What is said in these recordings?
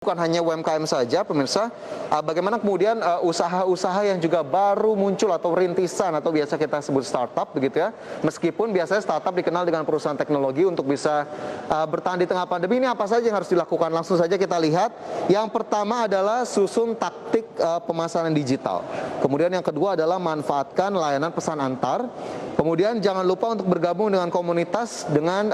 Bukan hanya UMKM saja, pemirsa, bagaimana kemudian usaha-usaha yang juga baru muncul atau rintisan atau biasa kita sebut startup begitu ya. Meskipun biasanya startup dikenal dengan perusahaan teknologi untuk bisa bertahan di tengah pandemi, ini apa saja yang harus dilakukan? Langsung saja kita lihat. Yang pertama adalah susun taktik pemasaran digital. Kemudian yang kedua adalah manfaatkan layanan pesan antar. Kemudian jangan lupa untuk bergabung dengan komunitas dengan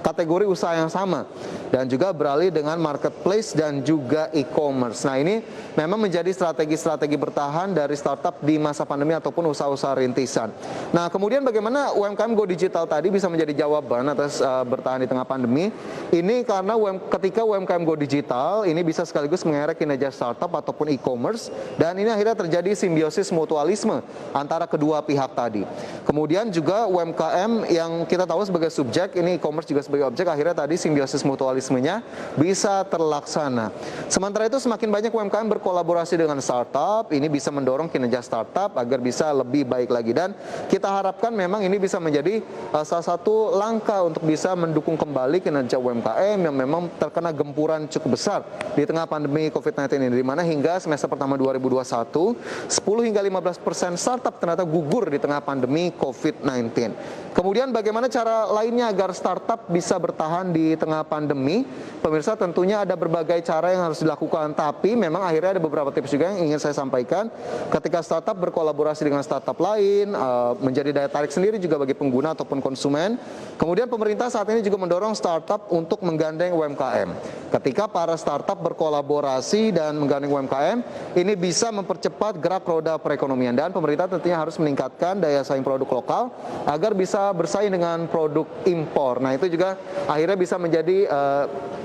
kategori usaha yang sama dan juga beralih dengan marketplace dan juga e-commerce. Nah, ini memang menjadi strategi-strategi bertahan dari startup di masa pandemi ataupun usaha-usaha rintisan. Nah, kemudian bagaimana UMKM Go Digital tadi bisa menjadi jawaban atas bertahan di tengah pandemi? Ini karena ketika UMKM Go Digital ini bisa sekaligus mengerek kinerja startup ataupun e-commerce, dan ini akhirnya terjadi simbiosis mutualisme antara kedua pihak tadi. Kemudian juga UMKM yang kita tahu sebagai subjek, ini e-commerce juga sebagai objek, akhirnya tadi simbiosis mutualismenya bisa terlaksana. Sementara itu semakin banyak UMKM berkolaborasi dengan startup, ini bisa mendorong kinerja startup agar bisa lebih baik lagi, dan kita harapkan memang ini bisa menjadi salah satu langkah untuk bisa mendukung kembali kinerja UMKM yang memang terkena gempuran cukup besar di tengah pandemi COVID-19 ini, di mana hingga semester pertama 2021 10 hingga 15% startup ternyata gugur di tengah pandemi COVID-19. Kemudian bagaimana cara lainnya agar startup bisa bertahan di tengah pandemi? Pemirsa, tentunya ada berbagai cara yang harus dilakukan, tapi memang akhirnya ada beberapa tips juga yang ingin saya sampaikan. Ketika startup berkolaborasi dengan startup lain, menjadi daya tarik sendiri juga bagi pengguna ataupun konsumen. Kemudian pemerintah saat ini juga mendorong startup untuk menggandeng UMKM. Ketika para startup berkolaborasi dan menggandeng UMKM, ini bisa mempercepat gerak roda perekonomian, dan pemerintah tentunya harus meningkatkan daya saing produk lokal agar bisa bersaing dengan produk impor. Nah, itu juga akhirnya bisa menjadi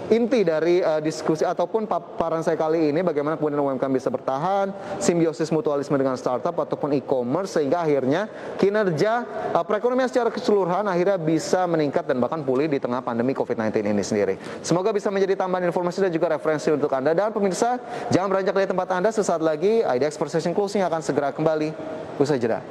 inti dari diskusi ataupun paparan saya kali ini, bagaimana kemudian UMKM bisa bertahan, simbiosis mutualisme dengan startup ataupun e-commerce, sehingga akhirnya kinerja perekonomian secara keseluruhan akhirnya bisa meningkat dan bahkan pulih di tengah pandemi COVID-19 ini sendiri. Semoga bisa menjadi tambahan informasi dan juga referensi untuk Anda, dan pemirsa jangan beranjak dari tempat Anda. Sesaat lagi IDX Precision Closing akan segera kembali usai jeda.